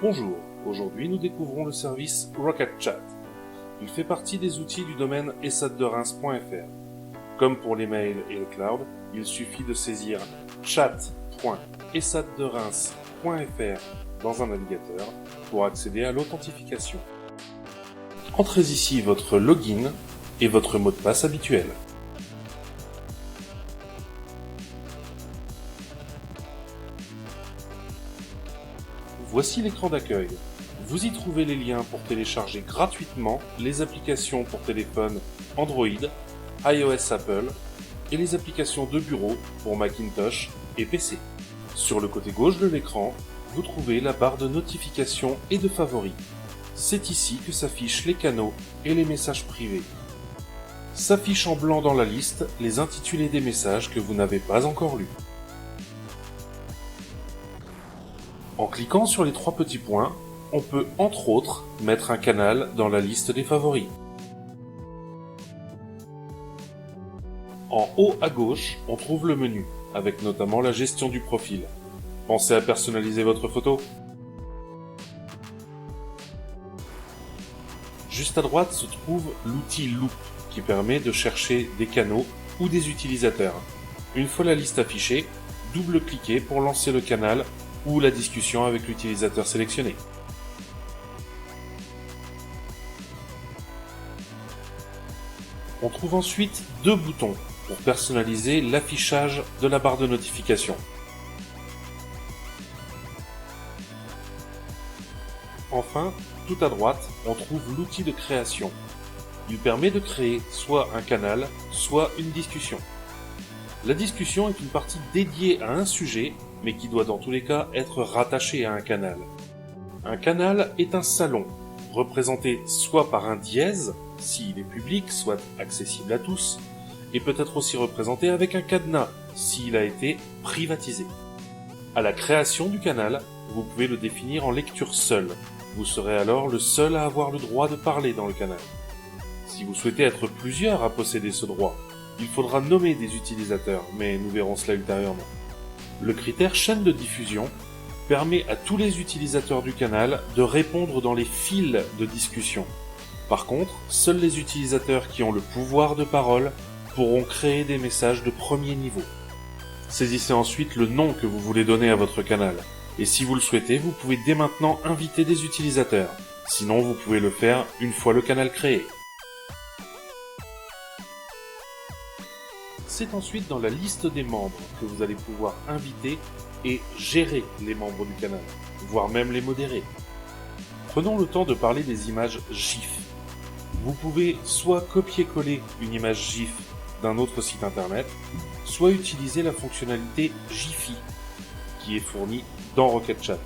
Bonjour, aujourd'hui nous découvrons le service Rocket Chat. Il fait partie des outils du domaine esaddereims.fr. Comme pour les mails et le cloud, il suffit de saisir chat.esaddereims.fr dans un navigateur pour accéder à l'authentification. Entrez ici votre login et votre mot de passe habituel. Voici l'écran d'accueil. Vous y trouvez les liens pour télécharger gratuitement les applications pour téléphone Android, iOS Apple et les applications de bureau pour Macintosh et PC. Sur le côté gauche de l'écran, vous trouvez la barre de notification et de favoris. C'est ici que s'affichent les canaux et les messages privés. S'affichent en blanc dans la liste les intitulés des messages que vous n'avez pas encore lus. En cliquant sur les trois petits points, on peut entre autres mettre un canal dans la liste des favoris. En haut à gauche, on trouve le menu, avec notamment la gestion du profil. Pensez à personnaliser votre photo. Juste à droite se trouve l'outil Loop, qui permet de chercher des canaux ou des utilisateurs. Une fois la liste affichée, double-cliquez pour lancer le canal ou la discussion avec l'utilisateur sélectionné. On trouve ensuite deux boutons pour personnaliser l'affichage de la barre de notification. Enfin, tout à droite, on trouve l'outil de création. Il permet de créer soit un canal, soit une discussion. La discussion est une partie dédiée à un sujet, mais qui doit dans tous les cas être rattachée à un canal. Un canal est un salon, représenté soit par un dièse, s'il est public, soit accessible à tous, et peut être aussi représenté avec un cadenas, s'il a été privatisé. À la création du canal, vous pouvez le définir en lecture seule. Vous serez alors le seul à avoir le droit de parler dans le canal. Si vous souhaitez être plusieurs à posséder ce droit, il faudra nommer des utilisateurs, mais nous verrons cela ultérieurement. Le critère chaîne de diffusion permet à tous les utilisateurs du canal de répondre dans les fils de discussion. Par contre, seuls les utilisateurs qui ont le pouvoir de parole pourront créer des messages de premier niveau. Saisissez ensuite le nom que vous voulez donner à votre canal. Et si vous le souhaitez, vous pouvez dès maintenant inviter des utilisateurs. Sinon, vous pouvez le faire une fois le canal créé. C'est ensuite dans la liste des membres que vous allez pouvoir inviter et gérer les membres du canal, voire même les modérer. Prenons le temps de parler des images GIF. Vous pouvez soit copier-coller une image GIF d'un autre site internet, soit utiliser la fonctionnalité Giphy, qui est fournie dans Rocket Chat.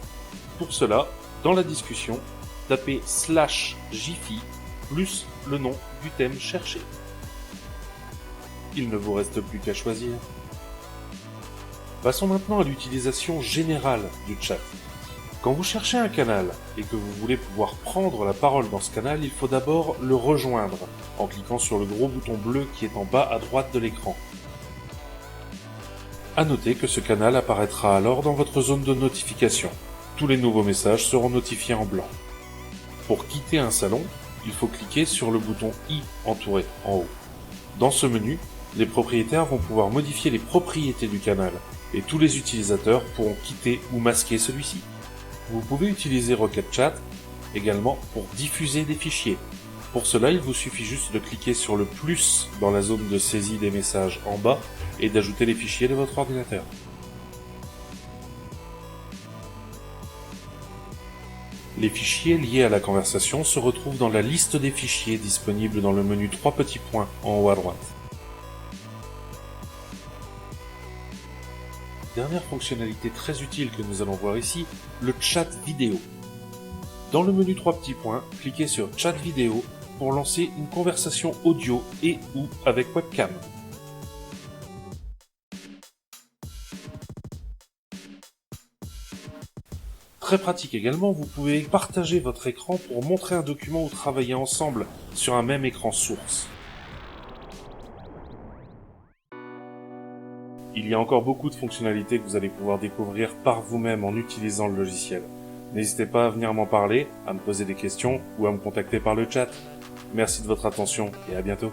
Pour cela, dans la discussion, tapez /Giphy plus le nom du thème cherché. Il ne vous reste plus qu'à choisir. Passons maintenant à l'utilisation générale du chat. Quand vous cherchez un canal et que vous voulez pouvoir prendre la parole dans ce canal, il faut d'abord le rejoindre en cliquant sur le gros bouton bleu qui est en bas à droite de l'écran. À noter que ce canal apparaîtra alors dans votre zone de notification. Tous les nouveaux messages seront notifiés en blanc. Pour quitter un salon, il faut cliquer sur le bouton I entouré en haut. Dans ce menu, les propriétaires vont pouvoir modifier les propriétés du canal et tous les utilisateurs pourront quitter ou masquer celui-ci. Vous pouvez utiliser Rocket Chat également pour diffuser des fichiers. Pour cela, il vous suffit juste de cliquer sur le plus dans la zone de saisie des messages en bas et d'ajouter les fichiers de votre ordinateur. Les fichiers liés à la conversation se retrouvent dans la liste des fichiers disponible dans le menu 3 petits points en haut à droite. Dernière fonctionnalité très utile que nous allons voir ici, le chat vidéo. Dans le menu 3 petits points, cliquez sur chat vidéo pour lancer une conversation audio et ou avec webcam. Très pratique également, vous pouvez partager votre écran pour montrer un document ou travailler ensemble sur un même écran source. Il y a encore beaucoup de fonctionnalités que vous allez pouvoir découvrir par vous-même en utilisant le logiciel. N'hésitez pas à venir m'en parler, à me poser des questions ou à me contacter par le chat. Merci de votre attention et à bientôt.